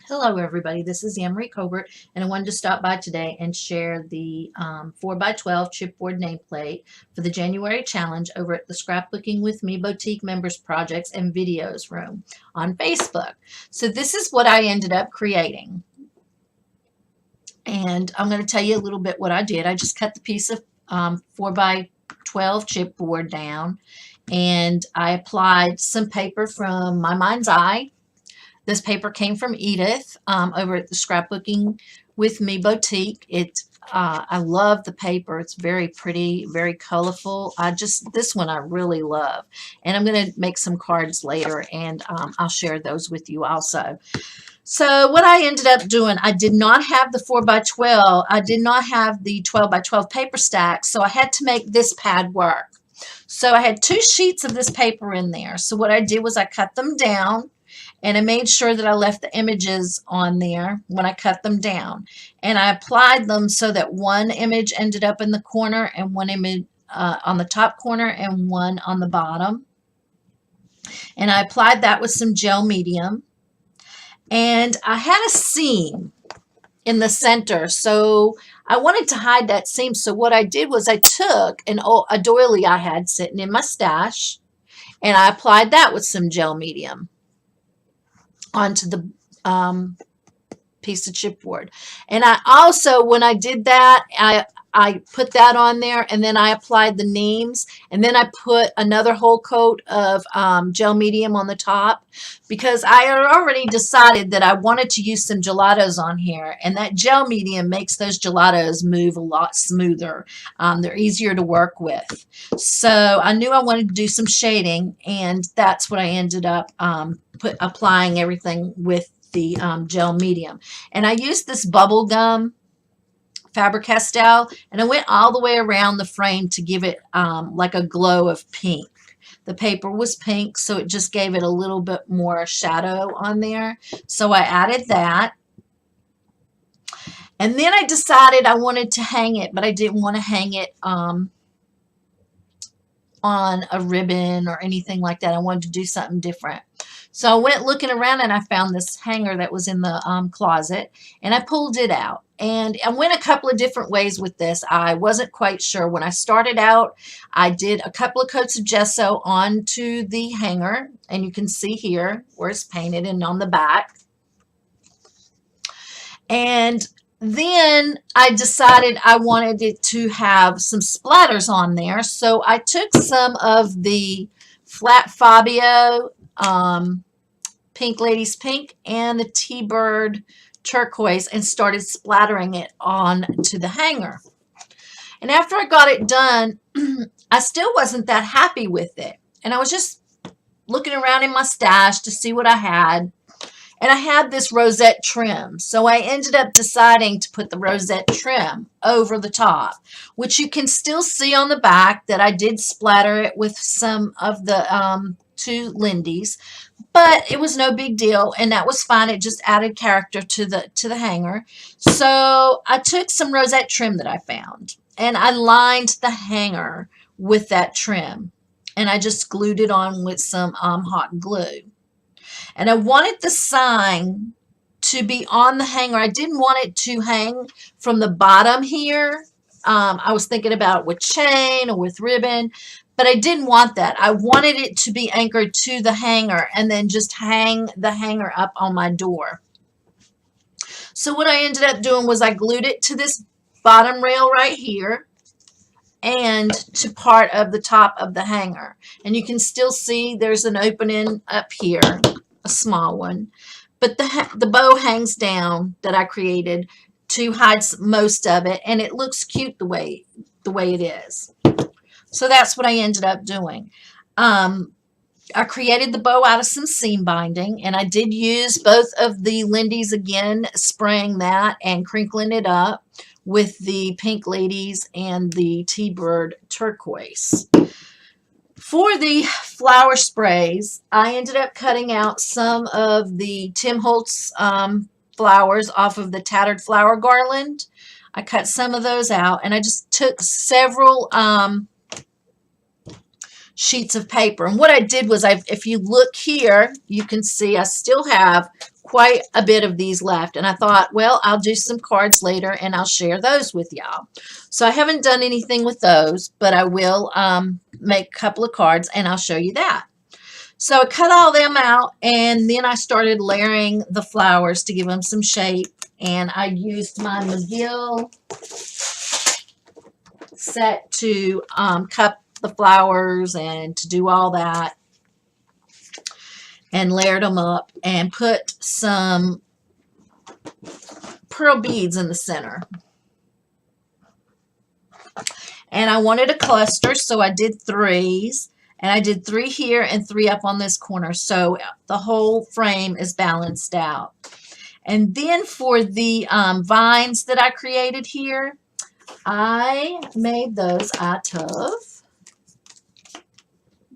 Hello everybody, this is Anne Marie Colbert, and I wanted to stop by today and share the 4x12 chipboard nameplate for the January challenge over at the Scrapbooking with Me Boutique Members Projects and Videos room on Facebook. So this is what I ended up creating, and I'm going to tell you a little bit what I did. I just cut the piece of 4x12 chipboard down, and I applied some paper from My Mind's Eye. This paper came from Edith over at the Scrapbooking with Me Boutique. I love the paper. It's very pretty, very colorful. This one I really love. And I'm going to make some cards later, and I'll share those with you also. So what I ended up doing, I did not have the 4x12. I did not have the 12x12 paper stack, so I had to make this pad work. So I had 2 sheets of this paper in there. So what I did was I cut them down, and I made sure that I left the images on there when I cut them down. And I applied them so that one image ended up in the corner and one image on the top corner and one on the bottom. And I applied that with some gel medium. And I had a seam in the center, so I wanted to hide that seam. So what I did was I took a doily I had sitting in my stash, and I applied that with some gel medium onto the piece of chipboard. And I also, when I did that, I put that on there, and then I applied the names, and then I put another whole coat of gel medium on the top, because I had already decided that I wanted to use some gelatos on here, and that gel medium makes those gelatos move a lot smoother. They're easier to work with. So I knew I wanted to do some shading, and that's what I ended up applying everything with the gel medium. And I used this bubble gum Faber-Castell, and I went all the way around the frame to give it like a glow of pink. The paper was pink, so it just gave it a little bit more shadow on there. So I added that. And then I decided I wanted to hang it, but I didn't want to hang it on a ribbon or anything like that. I wanted to do something different. So I went looking around, and I found this hanger that was in the closet, and I pulled it out. And I went a couple of different ways with this. I wasn't quite sure. When I started out, I did a couple of coats of gesso onto the hanger, and you can see here where it's painted and on the back. And then I decided I wanted it to have some splatters on there. So I took some of the flat Fabio Pink Ladies Pink and the T-Bird turquoise and started splattering it on to the hanger. And after I got it done, I still wasn't that happy with it. And I was just looking around in my stash to see what I had. And I had this rosette trim. So I ended up deciding to put the rosette trim over the top, which you can still see on the back that I did splatter it with some of the 2 Lindy's. But it was no big deal, and that was fine. It just added character to the hanger. So I took some rosette trim that I found, and I lined the hanger with that trim, and I just glued it on with some hot glue. And I wanted the sign to be on the hanger. I didn't want it to hang from the bottom here. I was thinking about it with chain or with ribbon, but I didn't want that. I wanted it to be anchored to the hanger and then just hang the hanger up on my door. So what I ended up doing was I glued it to this bottom rail right here and to part of the top of the hanger. And you can still see there's an opening up here, a small one. But the bow hangs down that I created to hide most of it, and it looks cute the way it is. So that's what I ended up doing. I created the bow out of some seam binding, and I did use both of the Lindy's again, spraying that and crinkling it up with the Pink Ladies and the T-Bird turquoise. For the flower sprays, I ended up cutting out some of the Tim Holtz flowers off of the tattered flower garland. I cut some of those out, and I just took several sheets of paper. And what I did was, if you look here, you can see I still have quite a bit of these left. And I thought, well, I'll do some cards later and I'll share those with y'all. So I haven't done anything with those, but I will make a couple of cards and I'll show you that. So I cut all them out, and then I started layering the flowers to give them some shape. And I used my McGill set to cut the flowers and to do all that, and layered them up and put some pearl beads in the center. And I wanted a cluster, so I did 3s. And I did 3 here and 3 up on this corner, so the whole frame is balanced out. And then for the vines that I created here, I made those out of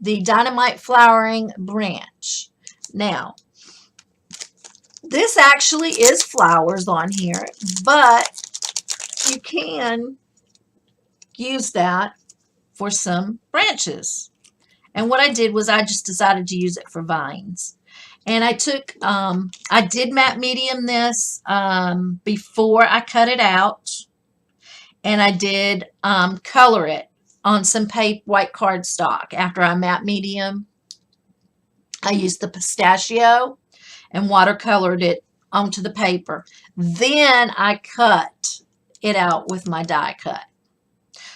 the Dynamite Flowering branch. Now, this actually is flowers on here, but you can use that for some branches. And what I did was I just decided to use it for vines. And I took, I did matte medium this before I cut it out. And I did color it on some white cardstock. After I matte medium, I used the pistachio and watercolored it onto the paper. Then I cut it out with my die cut.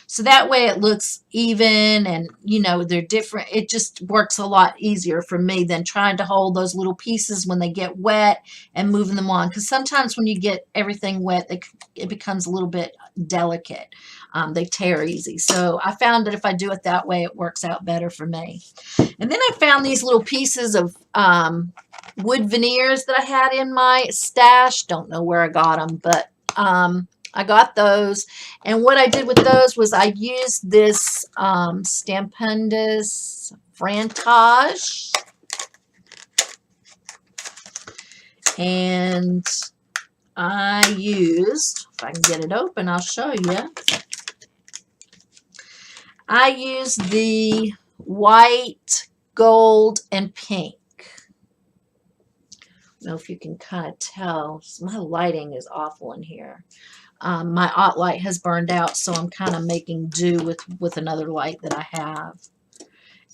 So that way it looks even, and you know, they're different. It just works a lot easier for me than trying to hold those little pieces when they get wet and moving them on. Because sometimes when you get everything wet, it becomes a little bit delicate. They tear easy. So I found that if I do it that way, it works out better for me. And then I found these little pieces of wood veneers that I had in my stash. Don't know where I got them, but I got those, and what I did with those was I used this Stampendous Frantage, and I used, if I can get it open, I'll show you. I used the white, gold, and pink. I don't know if you can kind of tell. My lighting is awful in here. My OT light has burned out, so I'm kind of making do with another light that I have.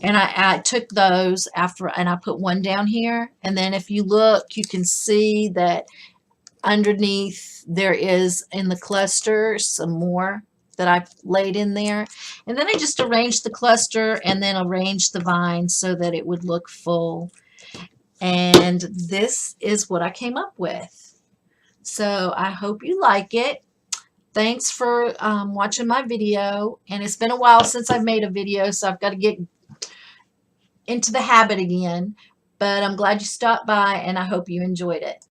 And I took those after, and I put one down here. And then if you look, you can see that underneath there is, in the cluster, some more that I laid in there. And then I just arranged the cluster and then arranged the vines so that it would look full. And this is what I came up with. So I hope you like it. Thanks for watching my video. And it's been a while since I've made a video, so I've got to get into the habit again. But I'm glad you stopped by, and I hope you enjoyed it.